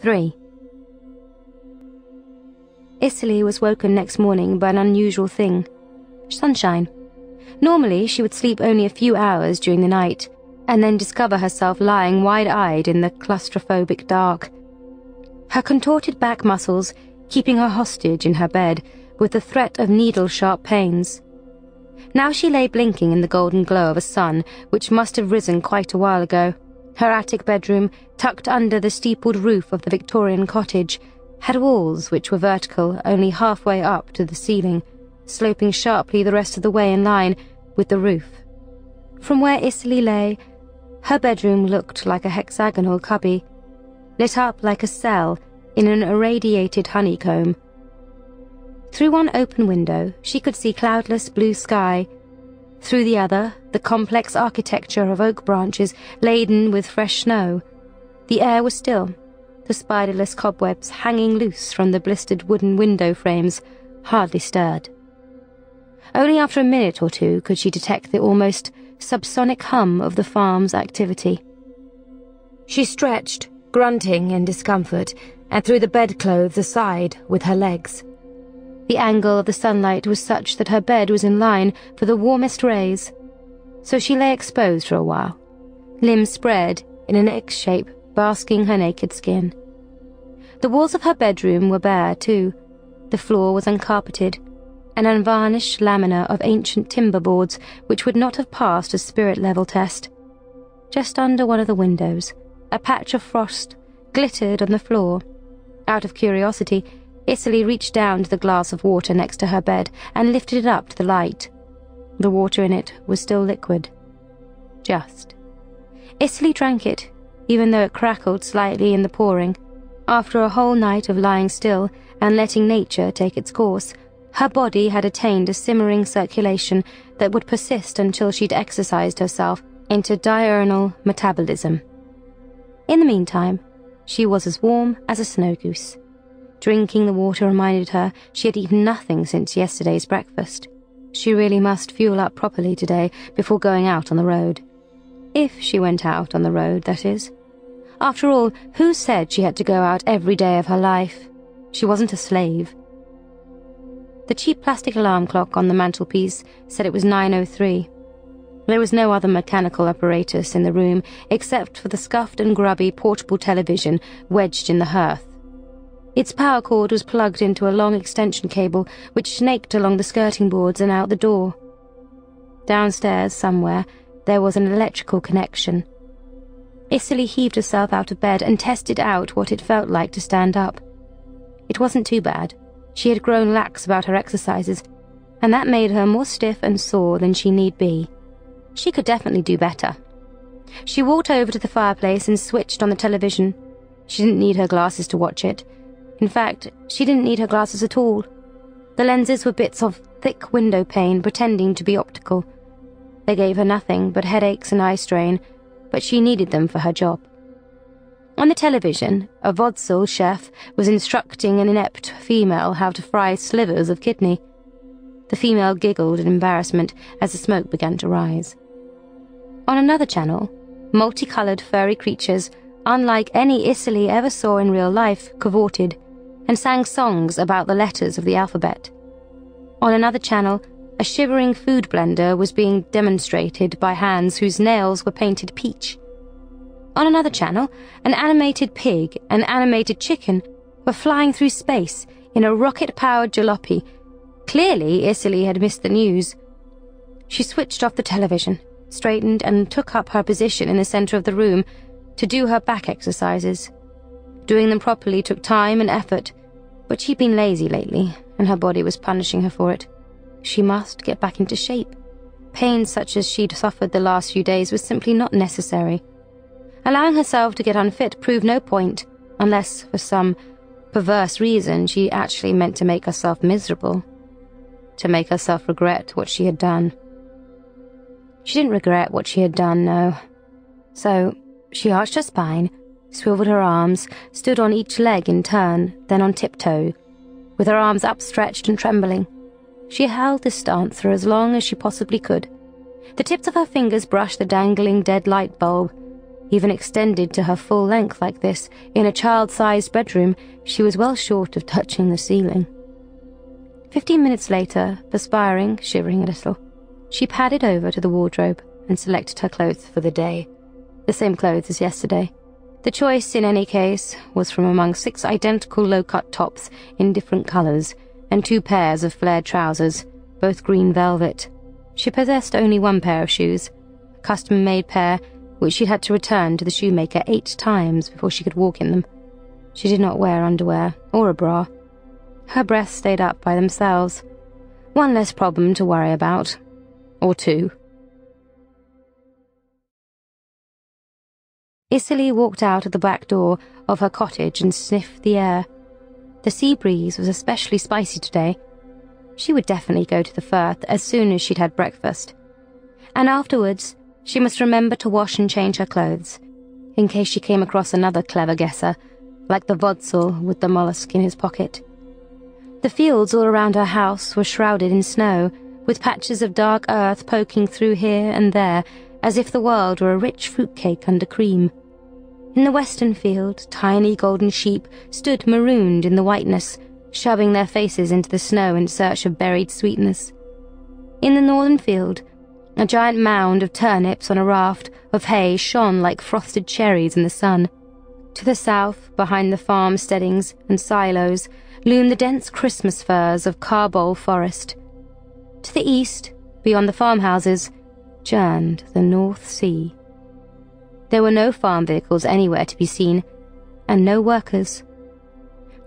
3. Cicely was woken next morning by an unusual thing. Sunshine. Normally, she would sleep only a few hours during the night, and then discover herself lying wide-eyed in the claustrophobic dark. Her contorted back muscles keeping her hostage in her bed with the threat of needle-sharp pains. Now she lay blinking in the golden glow of a sun which must have risen quite a while ago. Her attic bedroom, tucked under the steepled roof of the Victorian cottage, had walls which were vertical only halfway up to the ceiling, sloping sharply the rest of the way in line with the roof. From where Cicely lay, her bedroom looked like a hexagonal cubby, lit up like a cell in an irradiated honeycomb. Through one open window, she could see cloudless blue sky. Through the other, the complex architecture of oak branches laden with fresh snow. The air was still, the spiderless cobwebs hanging loose from the blistered wooden window frames hardly stirred. Only after a minute or two could she detect the almost subsonic hum of the farm's activity. She stretched, grunting in discomfort, and threw the bedclothes aside with her legs. The angle of the sunlight was such that her bed was in line for the warmest rays, so she lay exposed for a while, limbs spread in an X shape, basking her naked skin. The walls of her bedroom were bare, too. The floor was uncarpeted, an unvarnished lamina of ancient timber boards which would not have passed a spirit-level test. Just under one of the windows, a patch of frost glittered on the floor. Out of curiosity, Cicely reached down to the glass of water next to her bed and lifted it up to the light. The water in it was still liquid. Just. Cicely drank it, even though it crackled slightly in the pouring. After a whole night of lying still and letting nature take its course, her body had attained a simmering circulation that would persist until she'd exercised herself into diurnal metabolism. In the meantime, she was as warm as a snow goose. Drinking the water reminded her she had eaten nothing since yesterday's breakfast. She really must fuel up properly today before going out on the road. If she went out on the road, that is. After all, who said she had to go out every day of her life? She wasn't a slave. The cheap plastic alarm clock on the mantelpiece said it was 9:03. There was no other mechanical apparatus in the room except for the scuffed and grubby portable television wedged in the hearth. Its power cord was plugged into a long extension cable which snaked along the skirting boards and out the door. Downstairs, somewhere, there was an electrical connection. Cicely heaved herself out of bed and tested out what it felt like to stand up. It wasn't too bad. She had grown lax about her exercises, and that made her more stiff and sore than she need be. She could definitely do better. She walked over to the fireplace and switched on the television. She didn't need her glasses to watch it. In fact, she didn't need her glasses at all. The lenses were bits of thick window pane pretending to be optical. They gave her nothing but headaches and eye strain, but she needed them for her job. On the television, a vaudeville chef was instructing an inept female how to fry slivers of kidney. The female giggled in embarrassment as the smoke began to rise. On another channel, multicolored furry creatures, unlike any Cicely ever saw in real life, cavorted and sang songs about the letters of the alphabet. On another channel, a shivering food blender was being demonstrated by hands whose nails were painted peach. On another channel, an animated pig and animated chicken were flying through space in a rocket-powered jalopy. Clearly, Cicely had missed the news. She switched off the television, straightened and took up her position in the center of the room to do her back exercises. Doing them properly took time and effort, but she'd been lazy lately, and her body was punishing her for it. She must get back into shape. Pain such as she'd suffered the last few days was simply not necessary. Allowing herself to get unfit proved no point, unless, for some perverse reason, she actually meant to make herself miserable. To make herself regret what she had done. She didn't regret what she had done, no. So, she arched her spine, swiveled her arms, stood on each leg in turn, then on tiptoe, with her arms upstretched and trembling. She held this stance for as long as she possibly could. The tips of her fingers brushed the dangling dead light bulb. even extended to her full length like this, in a child-sized bedroom, she was well short of touching the ceiling. 15 minutes later, perspiring, shivering a little, she padded over to the wardrobe and selected her clothes for the day. The same clothes as yesterday. The choice, in any case, was from among 6 identical low-cut tops in different colours, and 2 pairs of flared trousers, both green velvet. She possessed only 1 pair of shoes, a custom-made pair, which she had to return to the shoemaker 8 times before she could walk in them. She did not wear underwear or a bra. Her breasts stayed up by themselves. 1 less problem to worry about. Or 2. Cicely walked out of the back door of her cottage and sniffed the air. The sea breeze was especially spicy today. She would definitely go to the Firth as soon as she'd had breakfast. And afterwards, she must remember to wash and change her clothes, in case she came across another clever guesser, like the Vodsel with the mollusk in his pocket. The fields all around her house were shrouded in snow, with patches of dark earth poking through here and there, as if the world were a rich fruitcake under cream. In the western field, tiny golden sheep stood marooned in the whiteness, shoving their faces into the snow in search of buried sweetness. In the northern field, a giant mound of turnips on a raft of hay shone like frosted cherries in the sun. To the south, behind the farm steadings and silos, loomed the dense Christmas firs of Carbole Forest. To the east, beyond the farmhouses, churned the North Sea. There were no farm vehicles anywhere to be seen, and no workers.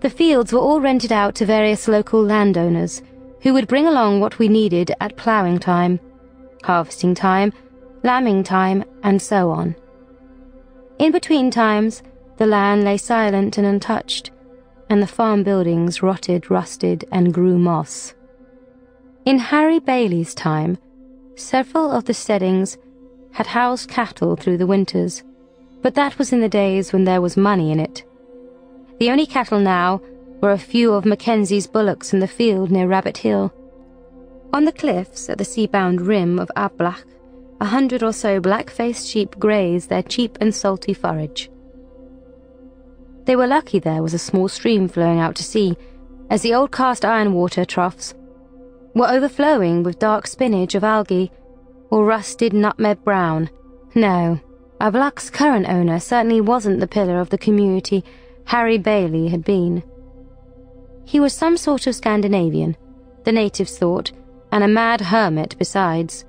The fields were all rented out to various local landowners, who would bring along what we needed at ploughing time, harvesting time, lambing time, and so on. In between times, the land lay silent and untouched, and the farm buildings rotted, rusted, and grew moss. In Harry Bailey's time, several of the steadings had housed cattle through the winters, but that was in the days when there was money in it. The only cattle now were a few of Mackenzie's bullocks in the field near Rabbit Hill. On the cliffs at the sea-bound rim of Ablach, 100 or so black-faced sheep grazed their cheap and salty forage. They were lucky there was a small stream flowing out to sea, as the old cast-iron water troughs were overflowing with dark spinach of algae, or rusted nutmeg brown. No, Ablach's current owner certainly wasn't the pillar of the community Harry Bailey had been. He was some sort of Scandinavian, the natives thought, and a mad hermit besides.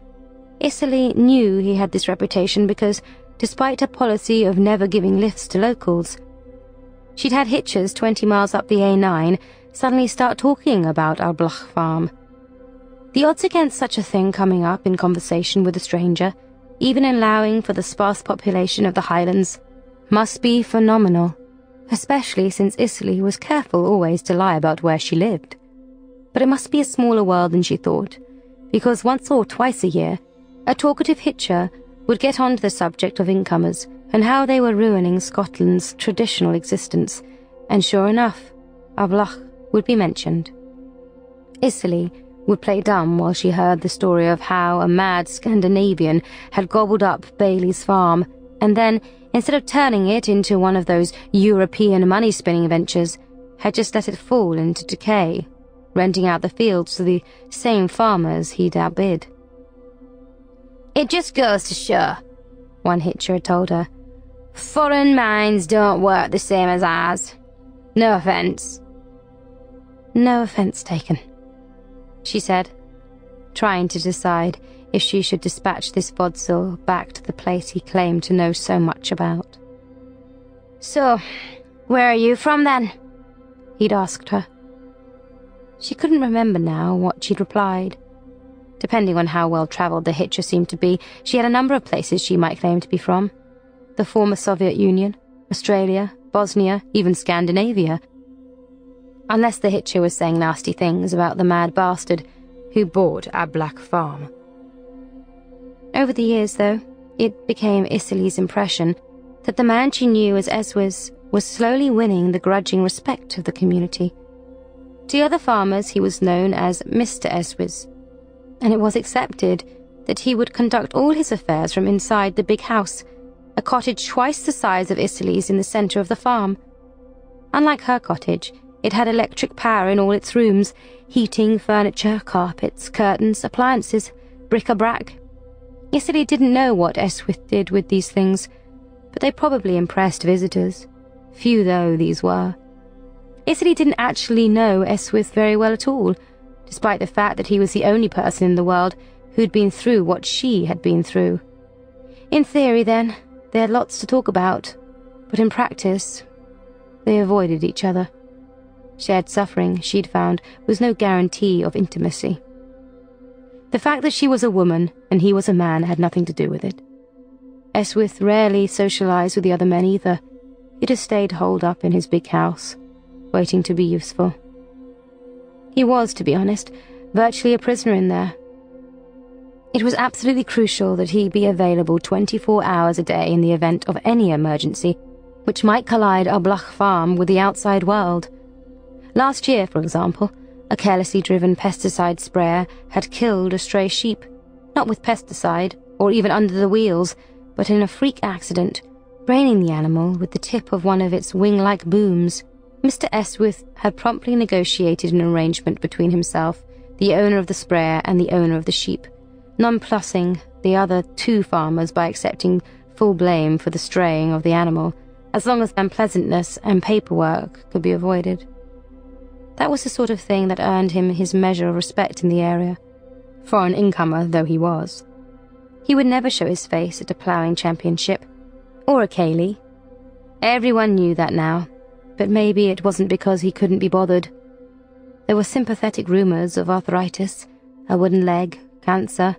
Cicely knew he had this reputation because, despite a policy of never giving lifts to locals, she'd had hitchers 20 miles up the A9 suddenly start talking about Ablach Farm. The odds against such a thing coming up in conversation with a stranger, even allowing for the sparse population of the Highlands, must be phenomenal, especially since Cicely was careful always to lie about where she lived. But it must be a smaller world than she thought, because once or twice a year, a talkative hitcher would get on to the subject of incomers and how they were ruining Scotland's traditional existence, and sure enough, Ablach would be mentioned. Cicely would play dumb while she heard the story of how a mad Scandinavian had gobbled up Bailey's farm, and then, instead of turning it into one of those European money-spinning ventures, had just let it fall into decay, renting out the fields to the same farmers he'd outbid. "It just goes to show," one hitcher had told her, "foreign minds don't work the same as ours. No offence." "No offence taken," she said, trying to decide if she should dispatch this Vodsel back to the place he claimed to know so much about. "So, where are you from then?" he'd asked her. She couldn't remember now what she'd replied. Depending on how well-travelled the hitcher seemed to be, she had a number of places she might claim to be from. The former Soviet Union, Australia, Bosnia, even Scandinavia. Unless the hitcher was saying nasty things about the mad bastard who bought Ablach Farm. Over the years, though, it became Cicely's impression that the man she knew as Eswes was slowly winning the grudging respect of the community. To other farmers he was known as Mr. Eswes, and it was accepted that he would conduct all his affairs from inside the big house, a cottage twice the size of Icely's in the centre of the farm. Unlike her cottage, it had electric power in all its rooms, heating, furniture, carpets, curtains, appliances, bric-a-brac. Icely didn't know what Eswyth did with these things, but they probably impressed visitors, few though these were. Icely didn't actually know Eswyth very well at all, despite the fact that he was the only person in the world who'd been through what she had been through. In theory, then, they had lots to talk about, but in practice, they avoided each other. Shared suffering, she'd found, was no guarantee of intimacy. The fact that she was a woman and he was a man had nothing to do with it. Eswyth rarely socialized with the other men either. He just stayed holed up in his big house, waiting to be useful. He was, to be honest, virtually a prisoner in there. It was absolutely crucial that he be available 24 hours a day in the event of any emergency, which might collide Ablach Farm with the outside world. Last year, for example, a carelessly driven pesticide sprayer had killed a stray sheep, not with pesticide, or even under the wheels, but in a freak accident, braining the animal with the tip of one of its wing-like booms. Mr. Eswyth had promptly negotiated an arrangement between himself, the owner of the sprayer, and the owner of the sheep, nonplussing the other two farmers by accepting full blame for the straying of the animal, as long as unpleasantness and paperwork could be avoided. That was the sort of thing that earned him his measure of respect in the area, foreign incomer though he was. He would never show his face at a ploughing championship, or a ceilidh. Everyone knew that now, but maybe it wasn't because he couldn't be bothered. There were sympathetic rumours of arthritis, a wooden leg, cancer.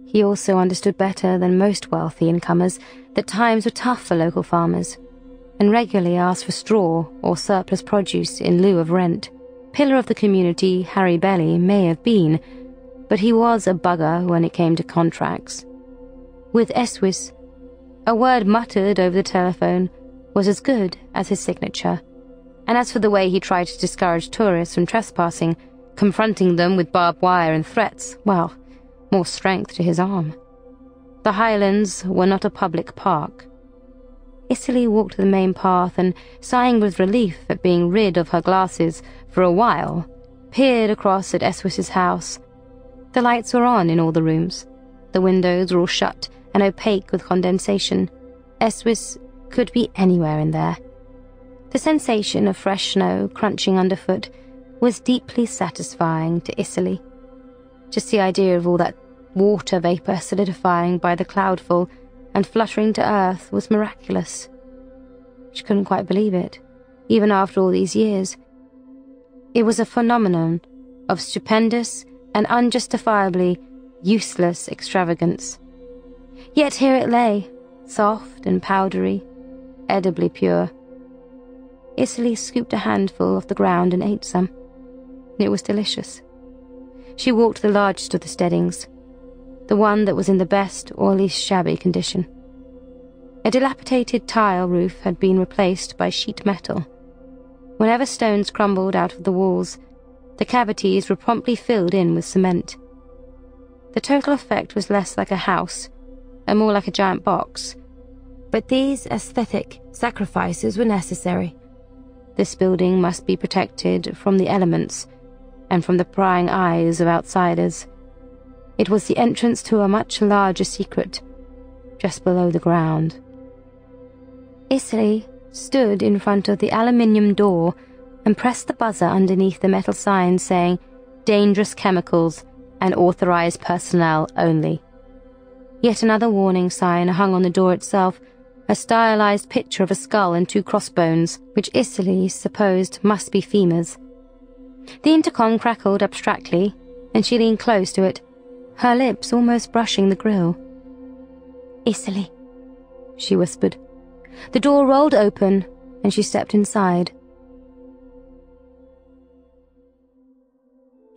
He also understood better than most wealthy incomers that times were tough for local farmers, and regularly asked for straw or surplus produce in lieu of rent. Pillar of the community Harry Belly may have been, but he was a bugger when it came to contracts. With Eswyth, a word muttered over the telephone was as good as his signature, and as for the way he tried to discourage tourists from trespassing, confronting them with barbed wire and threats, well, more strength to his arm. The Highlands were not a public park. Icely walked the main path and, sighing with relief at being rid of her glasses for a while, peered across at Eswyth's house. The lights were on in all the rooms. The windows were all shut and opaque with condensation. Eswyth could be anywhere in there. The sensation of fresh snow crunching underfoot was deeply satisfying to Icely. Just the idea of all that water vapour solidifying by the cloudful and fluttering to earth was miraculous. She couldn't quite believe it, even after all these years. It was a phenomenon of stupendous and unjustifiably useless extravagance. Yet here it lay, soft and powdery, edibly pure. Icely scooped a handful off the ground and ate some. It was delicious. She walked the largest of the steadings, the one that was in the best or least shabby condition. A dilapidated tile roof had been replaced by sheet metal. Whenever stones crumbled out of the walls, the cavities were promptly filled in with cement. The total effect was less like a house, and more like a giant box. But these aesthetic sacrifices were necessary. This building must be protected from the elements, and from the prying eyes of outsiders. It was the entrance to a much larger secret, just below the ground. Icely stood in front of the aluminium door and pressed the buzzer underneath the metal sign saying, "Dangerous chemicals and authorized personnel only." Yet another warning sign hung on the door itself, a stylized picture of a skull and two crossbones, which Icely supposed must be femurs. The intercom crackled abstractly, and she leaned close to it, her lips almost brushing the grill. "Icely," she whispered. The door rolled open, and she stepped inside.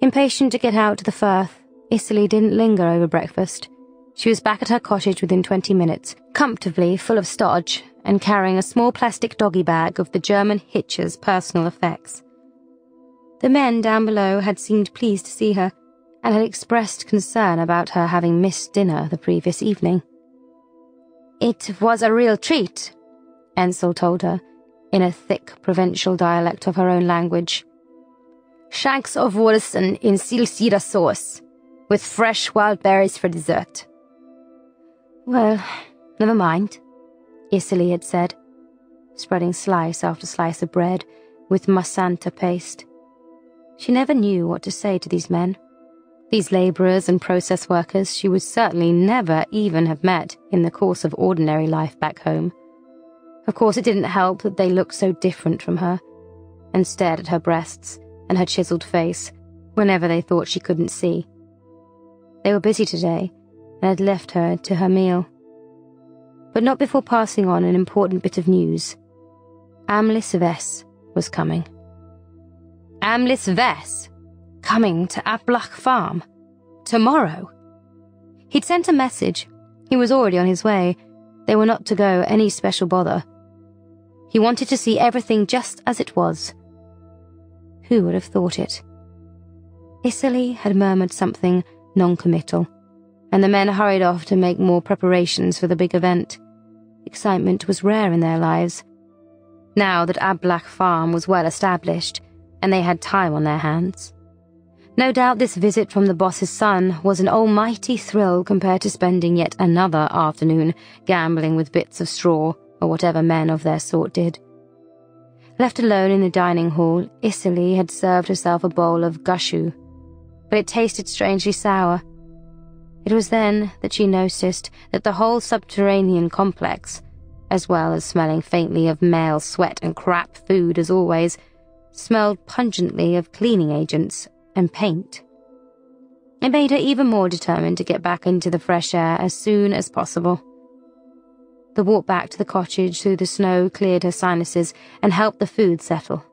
Impatient to get out to the Firth, Icely didn't linger over breakfast. She was back at her cottage within 20 minutes, comfortably full of stodge, and carrying a small plastic doggy bag of the German Hitcher's personal effects. The men down below had seemed pleased to see her, and had expressed concern about her having missed dinner the previous evening. It was a real treat, Ansel told her, in a thick provincial dialect of her own language. Shanks of Wursten in silsira sauce, with fresh wild berries for dessert. Well, never mind, Isserley had said, spreading slice after slice of bread with masanta paste. She never knew what to say to these men. These labourers and process workers she would certainly never even have met in the course of ordinary life back home. Of course, it didn't help that they looked so different from her, and stared at her breasts and her chiselled face whenever they thought she couldn't see. They were busy today, and had left her to her meal. But not before passing on an important bit of news. Amlis Vess was coming. Amlis Vess? Coming to Ablach Farm? Tomorrow? He'd sent a message. He was already on his way. They were not to go any special bother. He wanted to see everything just as it was. Who would have thought it? Isserley had murmured something non-committal, and the men hurried off to make more preparations for the big event. Excitement was rare in their lives. Now that Ablach Farm was well established, and they had time on their hands. No doubt this visit from the boss's son was an almighty thrill compared to spending yet another afternoon gambling with bits of straw, or whatever men of their sort did. Left alone in the dining hall, Isserley had served herself a bowl of gushu, but it tasted strangely sour. It was then that she noticed that the whole subterranean complex, as well as smelling faintly of male sweat and crap food as always, smelled pungently of cleaning agents and paint. It made her even more determined to get back into the fresh air as soon as possible. The walk back to the cottage through the snow cleared her sinuses and helped the food settle.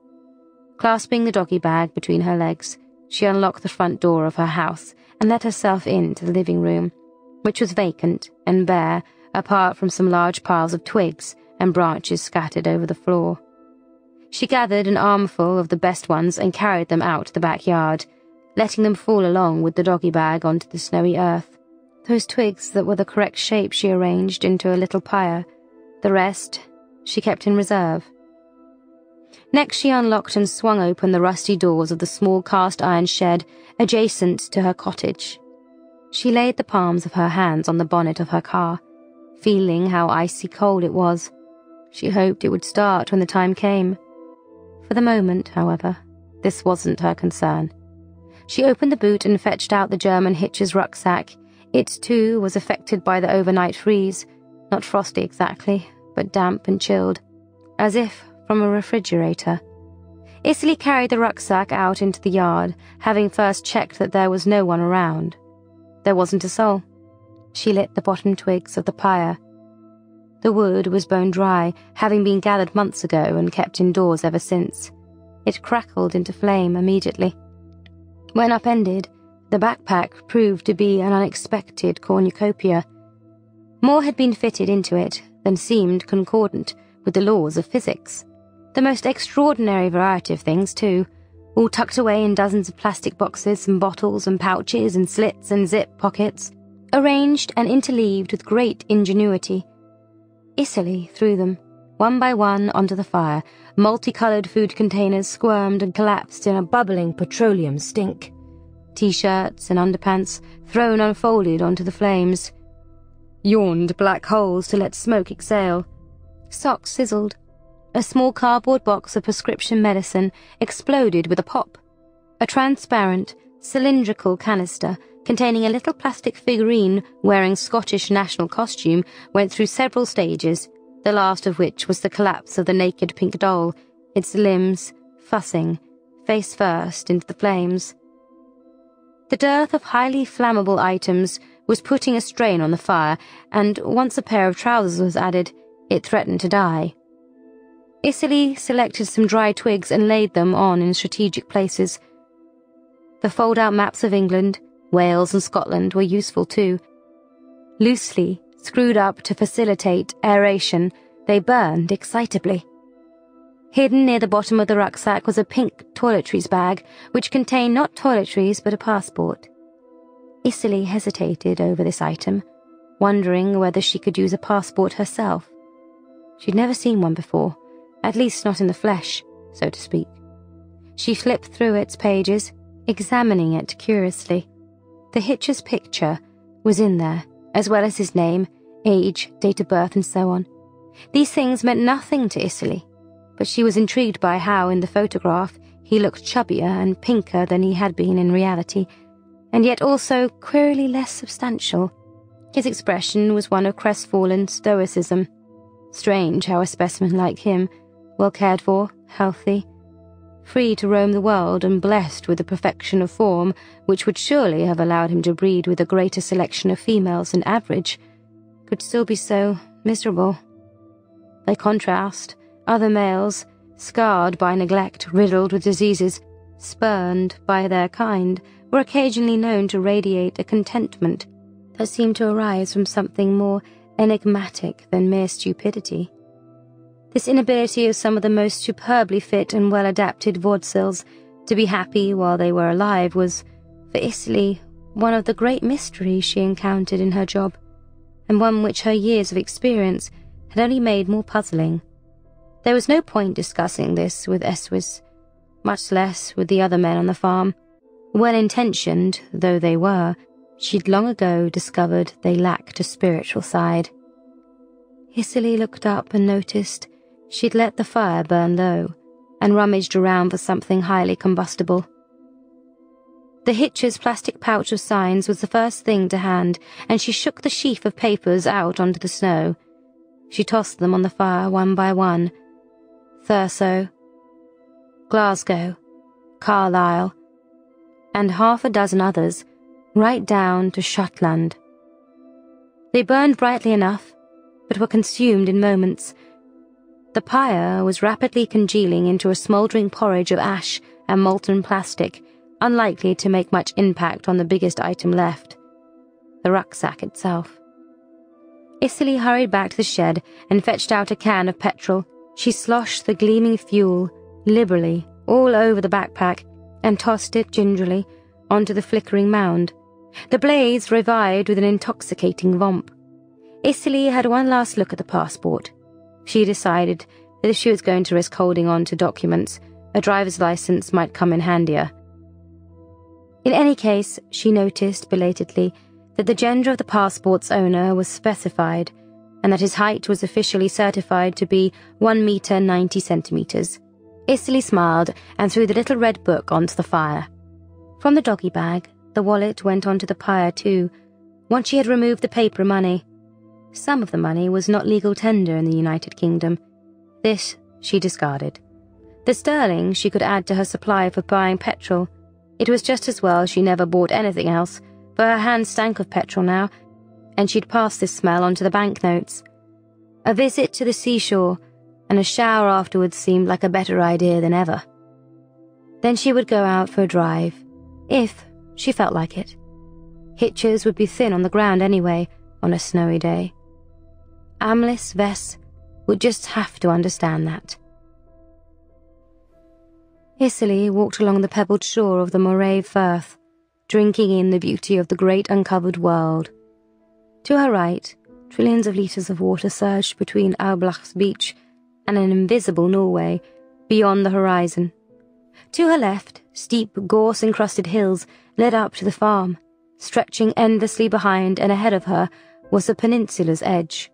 Clasping the doggy bag between her legs, she unlocked the front door of her house and let herself into the living room, which was vacant and bare apart from some large piles of twigs and branches scattered over the floor. She gathered an armful of the best ones and carried them out to the backyard, letting them fall along with the doggy bag onto the snowy earth. Those twigs that were the correct shape she arranged into a little pyre. The rest she kept in reserve. Next she unlocked and swung open the rusty doors of the small cast-iron shed adjacent to her cottage. She laid the palms of her hands on the bonnet of her car, feeling how icy cold it was. She hoped it would start when the time came. For the moment, however, this wasn't her concern. She opened the boot and fetched out the German hitcher's rucksack. It, too, was affected by the overnight freeze, not frosty exactly, but damp and chilled, as if from a refrigerator. Isserley carried the rucksack out into the yard, having first checked that there was no one around. There wasn't a soul. She lit the bottom twigs of the pyre. The wood was bone dry, having been gathered months ago and kept indoors ever since. It crackled into flame immediately. When upended, the backpack proved to be an unexpected cornucopia. More had been fitted into it than seemed concordant with the laws of physics. The most extraordinary variety of things, too, all tucked away in dozens of plastic boxes and bottles and pouches and slits and zip pockets, arranged and interleaved with great ingenuity. Isserley threw them, one by one, onto the fire. Multicoloured food containers squirmed and collapsed in a bubbling petroleum stink. T-shirts and underpants thrown unfolded onto the flames. Yawned black holes to let smoke exhale. Socks sizzled. A small cardboard box of prescription medicine exploded with a pop. A transparent, cylindrical canister containing a little plastic figurine wearing Scottish national costume went through several stages, the last of which was the collapse of the naked pink doll, its limbs fussing, face first, into the flames. The dearth of highly flammable items was putting a strain on the fire, and once a pair of trousers was added, it threatened to die. Isserley selected some dry twigs and laid them on in strategic places. The fold-out maps of England, Wales and Scotland were useful too. Loosely screwed up to facilitate aeration, they burned excitably. Hidden near the bottom of the rucksack was a pink toiletries bag, which contained not toiletries but a passport. Isserley hesitated over this item, wondering whether she could use a passport herself. She'd never seen one before, at least not in the flesh, so to speak. She flipped through its pages, examining it curiously. The Hitcher's picture was in there, as well as his name, age, date of birth, and so on. These things meant nothing to Icily, but she was intrigued by how, in the photograph, he looked chubbier and pinker than he had been in reality, and yet also queerly less substantial. His expression was one of crestfallen stoicism. Strange how a specimen like him, well cared for, healthy, free to roam the world and blessed with the perfection of form which would surely have allowed him to breed with a greater selection of females than average, could still be so miserable. By contrast, other males, scarred by neglect, riddled with diseases, spurned by their kind, were occasionally known to radiate a contentment that seemed to arise from something more enigmatic than mere stupidity. This inability of some of the most superbly fit and well-adapted vaudevilles to be happy while they were alive was, for Icily, one of the great mysteries she encountered in her job, and one which her years of experience had only made more puzzling. There was no point discussing this with Eswis, much less with the other men on the farm. Well-intentioned though they were, she'd long ago discovered they lacked a spiritual side. Icily looked up and noticed she'd let the fire burn low, and rummaged around for something highly combustible. The Hitcher's plastic pouch of signs was the first thing to hand, and she shook the sheaf of papers out onto the snow. She tossed them on the fire one by one. Thurso, Glasgow, Carlisle, and half a dozen others, right down to Shetland. They burned brightly enough, but were consumed in moments. The pyre was rapidly congealing into a smouldering porridge of ash and molten plastic, unlikely to make much impact on the biggest item left, the rucksack itself. Icily hurried back to the shed and fetched out a can of petrol. She sloshed the gleaming fuel liberally all over the backpack and tossed it gingerly onto the flickering mound. The blaze revived with an intoxicating vomp. Icily had one last look at the passport. She decided that if she was going to risk holding on to documents, a driver's license might come in handier. In any case, she noticed belatedly that the gender of the passport's owner was specified, and that his height was officially certified to be 1 meter 90 centimeters. Icily smiled and threw the little red book onto the fire. From the doggy bag, the wallet went onto the pyre too, once she had removed the paper money. Some of the money was not legal tender in the United Kingdom. This she discarded. The sterling she could add to her supply for buying petrol. It was just as well she never bought anything else, for her hands stank of petrol now, and she'd pass this smell on to the banknotes. A visit to the seashore and a shower afterwards seemed like a better idea than ever. Then she would go out for a drive, if she felt like it. Hitchers would be thin on the ground anyway, on a snowy day. Amlis Vess would just have to understand that. Icily walked along the pebbled shore of the Moray Firth, drinking in the beauty of the great uncovered world. To her right, trillions of litres of water surged between Aublach's beach and an invisible Norway beyond the horizon. To her left, steep, gorse-encrusted hills led up to the farm. Stretching endlessly behind and ahead of her was the peninsula's edge,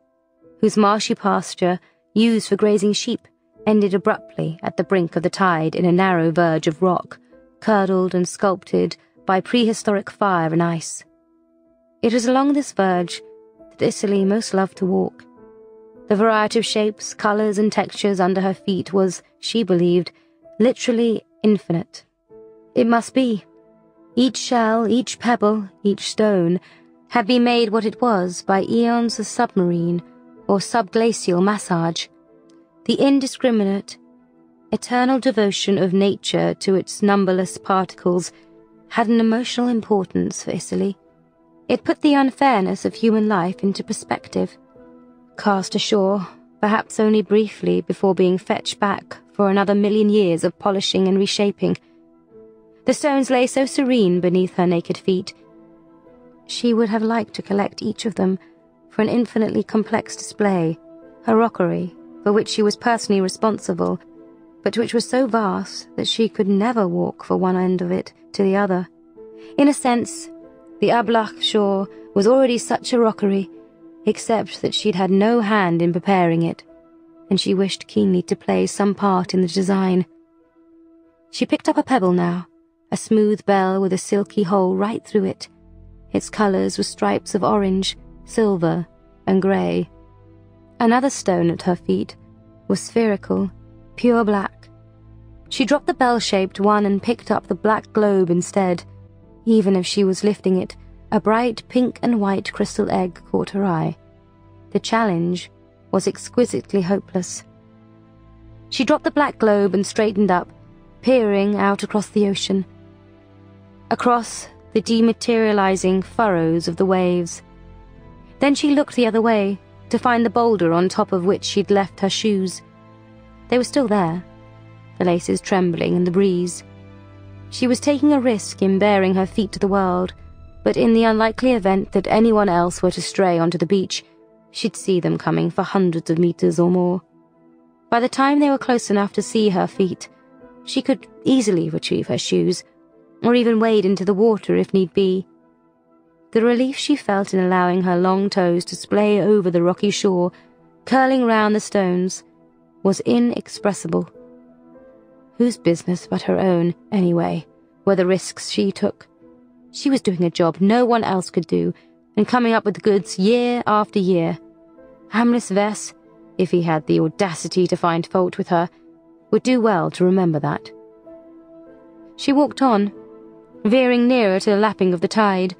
whose marshy pasture, used for grazing sheep, ended abruptly at the brink of the tide in a narrow verge of rock, curdled and sculpted by prehistoric fire and ice. It was along this verge that Icily most loved to walk. The variety of shapes, colours and textures under her feet was, she believed, literally infinite. It must be. Each shell, each pebble, each stone had been made what it was by eons of submarine or subglacial massage. The indiscriminate, eternal devotion of nature to its numberless particles had an emotional importance for Icily. It put the unfairness of human life into perspective. Cast ashore, perhaps only briefly before being fetched back for another million years of polishing and reshaping. The stones lay so serene beneath her naked feet. She would have liked to collect each of them, for an infinitely complex display, her rockery, for which she was personally responsible, but which was so vast that she could never walk from one end of it to the other. In a sense, the Ablach shore was already such a rockery, except that she'd had no hand in preparing it, and she wished keenly to play some part in the design. She picked up a pebble now, a smooth bell with a silky hole right through it. Its colours were stripes of orange, silver, and grey. Another stone at her feet was spherical, pure black. She dropped the bell-shaped one and picked up the black globe instead. Even as she was lifting it, a bright pink and white crystal egg caught her eye. The challenge was exquisitely hopeless. She dropped the black globe and straightened up, peering out across the ocean, across the dematerializing furrows of the waves. Then she looked the other way, to find the boulder on top of which she'd left her shoes. They were still there, the laces trembling in the breeze. She was taking a risk in baring her feet to the world, but in the unlikely event that anyone else were to stray onto the beach, she'd see them coming for hundreds of meters or more. By the time they were close enough to see her feet, she could easily retrieve her shoes, or even wade into the water if need be. The relief she felt in allowing her long toes to splay over the rocky shore, curling round the stones, was inexpressible. Whose business but her own, anyway, were the risks she took? She was doing a job no one else could do, and coming up with the goods year after year. Hamlis Vess, if he had the audacity to find fault with her, would do well to remember that. She walked on, veering nearer to the lapping of the tide.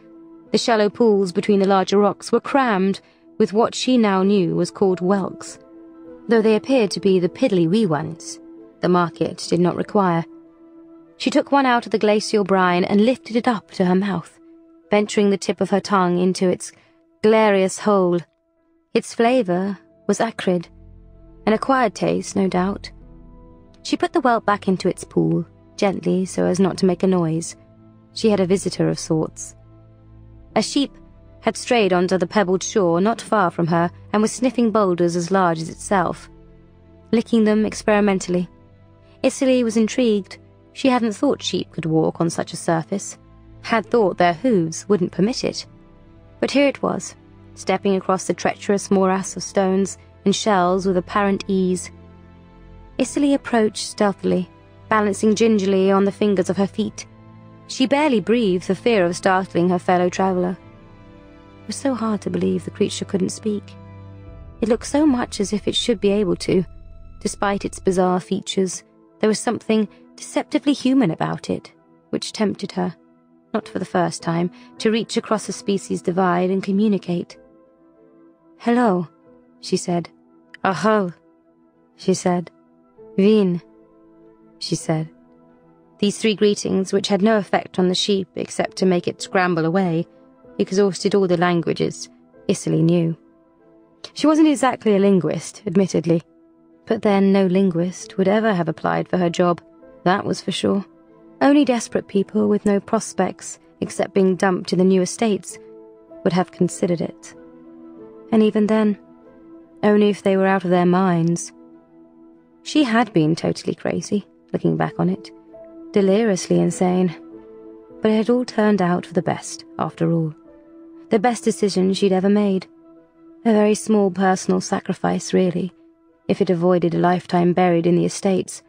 The shallow pools between the larger rocks were crammed with what she now knew was called whelks, though they appeared to be the piddly wee ones the market did not require. She took one out of the glacial brine and lifted it up to her mouth, venturing the tip of her tongue into its glarious hole. Its flavour was acrid, an acquired taste, no doubt. She put the whelk back into its pool, gently so as not to make a noise. She had a visitor of sorts. A sheep had strayed onto the pebbled shore not far from her and was sniffing boulders as large as itself, licking them experimentally. Icily was intrigued. She hadn't thought sheep could walk on such a surface, had thought their hooves wouldn't permit it. But here it was, stepping across the treacherous morass of stones and shells with apparent ease. Icily approached stealthily, balancing gingerly on the fingers of her feet. She barely breathed for fear of startling her fellow traveller. It was so hard to believe the creature couldn't speak. It looked so much as if it should be able to. Despite its bizarre features, there was something deceptively human about it, which tempted her, not for the first time, to reach across a species divide and communicate. "Hello," she said. "Aho," she said. "Wien," she said. These three greetings, which had no effect on the sheep except to make it scramble away, exhausted all the languages Icily knew. She wasn't exactly a linguist, admittedly, but then no linguist would ever have applied for her job, that was for sure. Only desperate people with no prospects except being dumped to the new estates would have considered it. And even then, only if they were out of their minds. She had been totally crazy, looking back on it, deliriously insane, but it had all turned out for the best, after all. The best decision she'd ever made. A very small personal sacrifice, really, if it avoided a lifetime buried in the estates,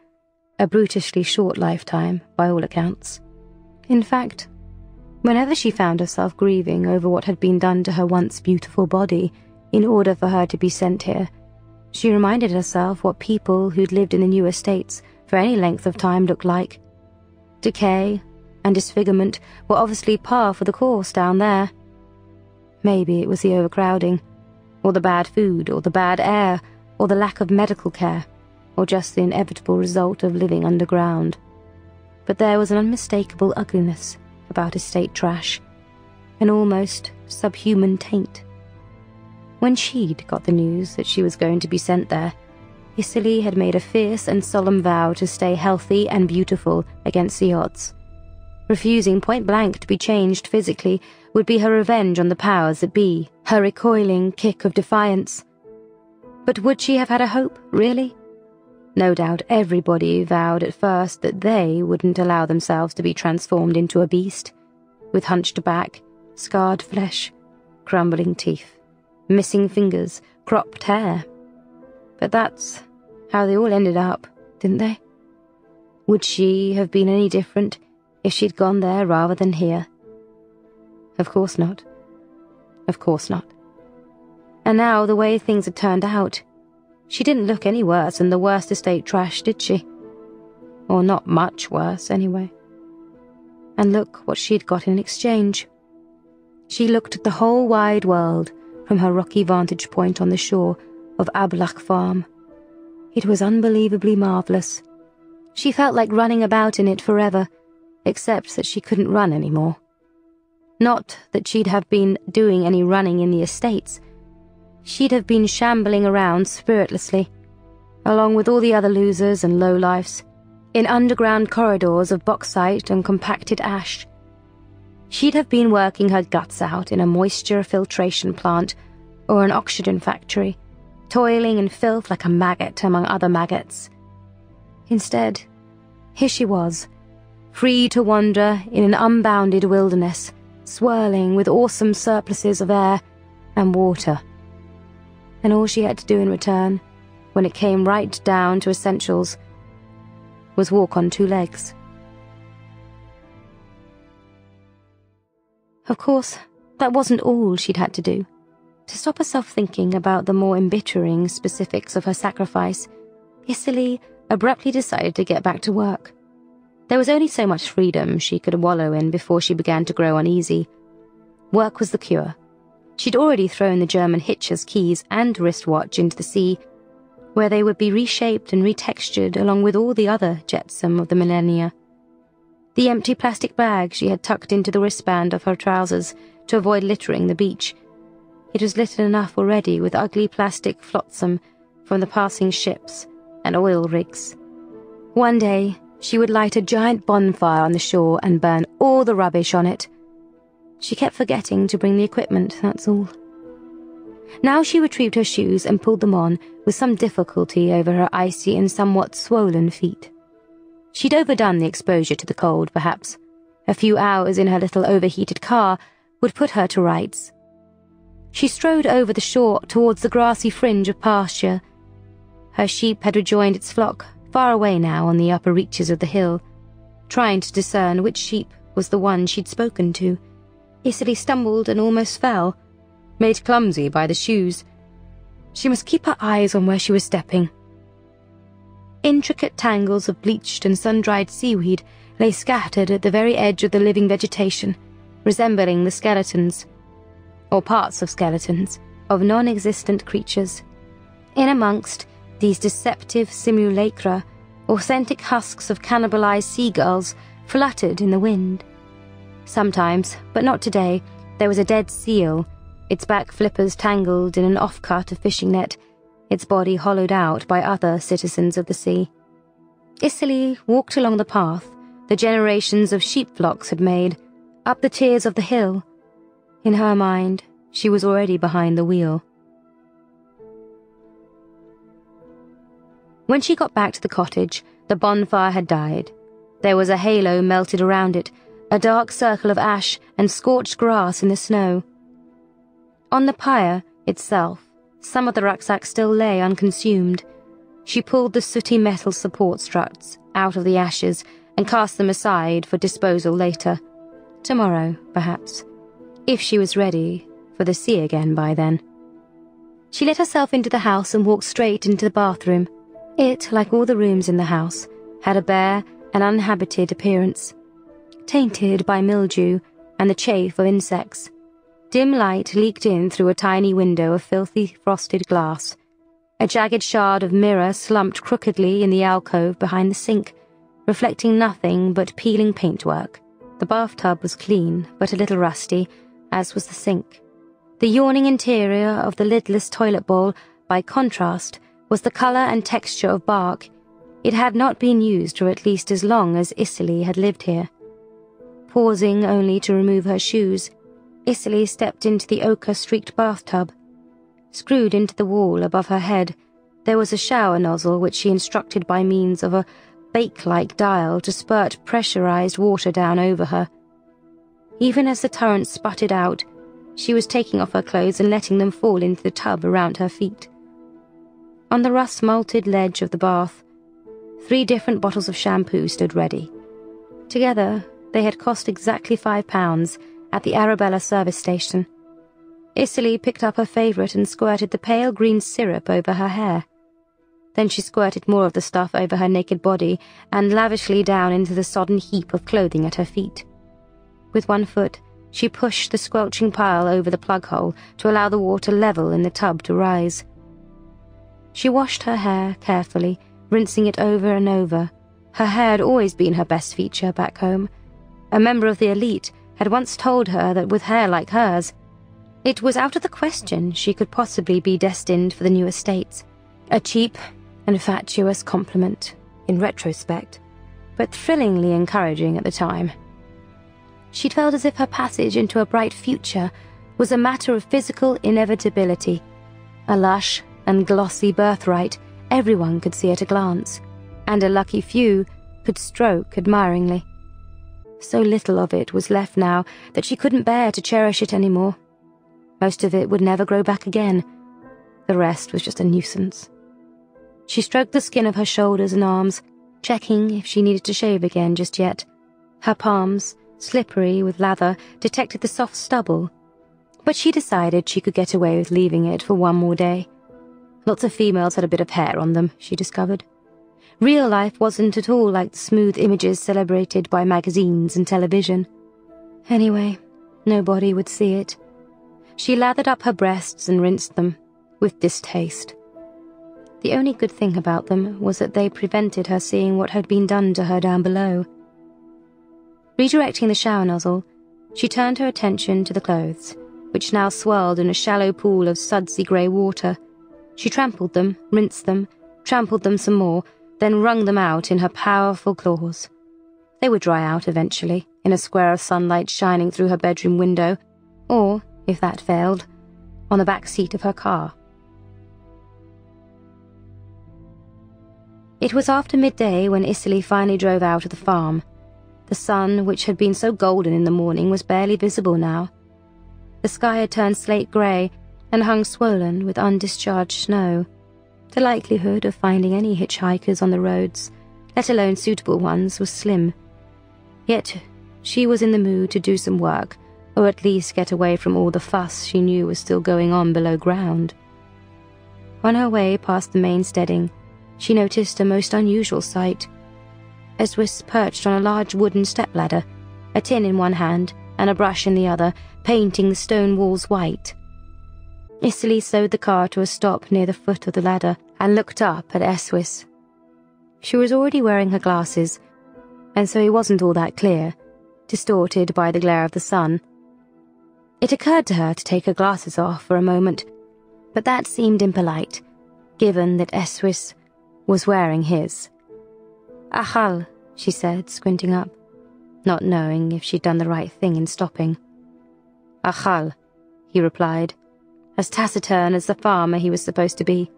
a brutishly short lifetime, by all accounts. In fact, whenever she found herself grieving over what had been done to her once beautiful body in order for her to be sent here, she reminded herself what people who'd lived in the new estates for any length of time looked like. Decay and disfigurement were obviously par for the course down there. Maybe it was the overcrowding, or the bad food, or the bad air, or the lack of medical care, or just the inevitable result of living underground. But there was an unmistakable ugliness about estate trash, an almost subhuman taint. When she'd got the news that she was going to be sent there, Icily had made a fierce and solemn vow to stay healthy and beautiful against the odds. Refusing point-blank to be changed physically would be her revenge on the powers that be, her recoiling kick of defiance. But would she have had a hope, really? No doubt everybody vowed at first that they wouldn't allow themselves to be transformed into a beast, with hunched back, scarred flesh, crumbling teeth, missing fingers, cropped hair. But that's how they all ended up, didn't they? Would she have been any different if she'd gone there rather than here? Of course not. Of course not. And now, the way things had turned out, she didn't look any worse than the worst estate trash, did she? Or not much worse, anyway. And look what she'd got in exchange. She looked at the whole wide world from her rocky vantage point on the shore of Ablach Farm. It was unbelievably marvellous. She felt like running about in it forever, except that she couldn't run anymore. Not that she'd have been doing any running in the estates. She'd have been shambling around spiritlessly, along with all the other losers and lowlifes, in underground corridors of bauxite and compacted ash. She'd have been working her guts out in a moisture filtration plant or an oxygen factory, toiling in filth like a maggot among other maggots. Instead, here she was, free to wander in an unbounded wilderness, swirling with awesome surpluses of air and water. And all she had to do in return, when it came right down to essentials, was walk on two legs. Of course, that wasn't all she'd had to do. To stop herself thinking about the more embittering specifics of her sacrifice, Isserley abruptly decided to get back to work. There was only so much freedom she could wallow in before she began to grow uneasy. Work was the cure. She'd already thrown the German hitcher's keys and wristwatch into the sea, where they would be reshaped and retextured along with all the other jetsam of the millennia. The empty plastic bag she had tucked into the wristband of her trousers to avoid littering the beach. It was littered enough already with ugly plastic flotsam from the passing ships and oil rigs. One day, she would light a giant bonfire on the shore and burn all the rubbish on it. She kept forgetting to bring the equipment, that's all. Now she retrieved her shoes and pulled them on with some difficulty over her icy and somewhat swollen feet. She'd overdone the exposure to the cold, perhaps. A few hours in her little overheated car would put her to rights. She strode over the shore towards the grassy fringe of pasture. Her sheep had rejoined its flock, far away now on the upper reaches of the hill. Trying to discern which sheep was the one she'd spoken to, Isserley stumbled and almost fell, made clumsy by the shoes. She must keep her eyes on where she was stepping. Intricate tangles of bleached and sun-dried seaweed lay scattered at the very edge of the living vegetation, resembling the skeletons, or parts of skeletons, of non-existent creatures. In amongst these deceptive simulacra, authentic husks of cannibalized seagulls fluttered in the wind. Sometimes, but not today, there was a dead seal, its back flippers tangled in an off-cut of fishing net, its body hollowed out by other citizens of the sea. Isserley walked along the path the generations of sheep flocks had made, up the tiers of the hill. In her mind, she was already behind the wheel. When she got back to the cottage, the bonfire had died. There was a halo melted around it, a dark circle of ash and scorched grass in the snow. On the pyre itself, some of the rucksack still lay unconsumed. She pulled the sooty metal support struts out of the ashes and cast them aside for disposal later. Tomorrow, perhaps, if she was ready for the sea again by then. She let herself into the house and walked straight into the bathroom. It, like all the rooms in the house, had a bare and uninhabited appearance, tainted by mildew and the chafe of insects. Dim light leaked in through a tiny window of filthy frosted glass. A jagged shard of mirror slumped crookedly in the alcove behind the sink, reflecting nothing but peeling paintwork. The bathtub was clean, but a little rusty, as was the sink. The yawning interior of the lidless toilet bowl, by contrast, was the colour and texture of bark. It had not been used for at least as long as Isserley had lived here. Pausing only to remove her shoes, Isserley stepped into the ochre-streaked bathtub. Screwed into the wall above her head, there was a shower nozzle which she instructed by means of a bake-like dial to spurt pressurized water down over her. Even as the torrent sputtered out, she was taking off her clothes and letting them fall into the tub around her feet. On the rust-malted ledge of the bath, 3 different bottles of shampoo stood ready. Together, they had cost exactly £5 at the Arabella service station. Isserley picked up her favourite and squirted the pale green syrup over her hair. Then she squirted more of the stuff over her naked body and lavishly down into the sodden heap of clothing at her feet. With one foot, she pushed the squelching pile over the plug hole to allow the water level in the tub to rise. She washed her hair carefully, rinsing it over and over. Her hair had always been her best feature back home. A member of the elite had once told her that with hair like hers, it was out of the question she could possibly be destined for the new estates. A cheap and fatuous compliment, in retrospect, but thrillingly encouraging at the time. She'd felt as if her passage into a bright future was a matter of physical inevitability, a lush and glossy birthright everyone could see at a glance, and a lucky few could stroke admiringly. So little of it was left now that she couldn't bear to cherish it anymore. Most of it would never grow back again. The rest was just a nuisance. She stroked the skin of her shoulders and arms, checking if she needed to shave again just yet. Her palms, slippery with lather, detected the soft stubble, but she decided she could get away with leaving it for one more day. Lots of females had a bit of hair on them, she discovered. Real life wasn't at all like the smooth images celebrated by magazines and television. Anyway, nobody would see it. She lathered up her breasts and rinsed them, with distaste. The only good thing about them was that they prevented her seeing what had been done to her down below. Redirecting the shower nozzle, she turned her attention to the clothes, which now swirled in a shallow pool of sudsy grey water. She trampled them, rinsed them, trampled them some more, then wrung them out in her powerful claws. They would dry out eventually, in a square of sunlight shining through her bedroom window, or, if that failed, on the back seat of her car. It was after midday when Isserley finally drove out of the farm. The sun, which had been so golden in the morning, was barely visible now. The sky had turned slate grey and hung swollen with undischarged snow. The likelihood of finding any hitchhikers on the roads, let alone suitable ones, was slim. Yet she was in the mood to do some work, or at least get away from all the fuss she knew was still going on below ground. On her way past the main steading, she noticed a most unusual sight. Eswis perched on a large wooden stepladder, a tin in one hand and a brush in the other, painting the stone walls white. Isserley slowed the car to a stop near the foot of the ladder and looked up at Eswis. She was already wearing her glasses, and so he wasn't all that clear, distorted by the glare of the sun. It occurred to her to take her glasses off for a moment, but that seemed impolite, given that Eswis was wearing his. "Achal," she said, squinting up, not knowing if she'd done the right thing in stopping. "Achal," he replied, as taciturn as the farmer he was supposed to be.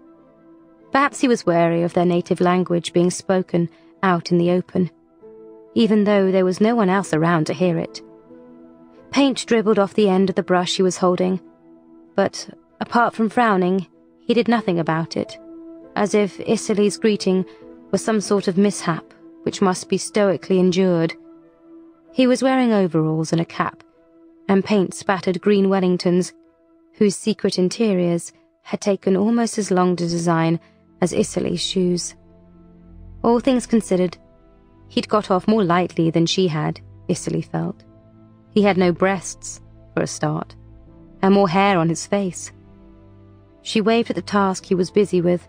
Perhaps he was wary of their native language being spoken out in the open, even though there was no one else around to hear it. Paint dribbled off the end of the brush he was holding, but, apart from frowning, he did nothing about it, as if Isserley's greeting was some sort of mishap which must be stoically endured. He was wearing overalls and a cap, and paint-spattered green Wellingtons, whose secret interiors had taken almost as long to design as Isserley's shoes. All things considered, he'd got off more lightly than she had, Isserley felt. He had no breasts, for a start, and more hair on his face. She waved at the task he was busy with.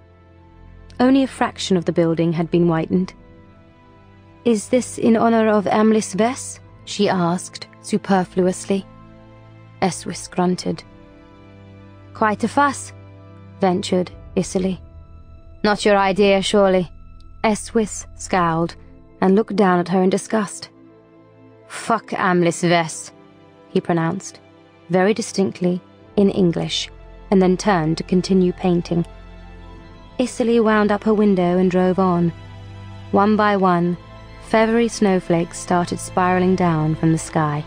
Only a fraction of the building had been whitened. "Is this in honor of Amlis Vess?" she asked, superfluously. Eswis grunted. "Quite a fuss," ventured Isserley. "Not your idea, surely?" Eswis scowled and looked down at her in disgust. "Fuck Amlis Vess," he pronounced. very distinctly, in English, and then turned to continue painting. Cicely wound up her window and drove on. One by one, feathery snowflakes started spiraling down from the sky.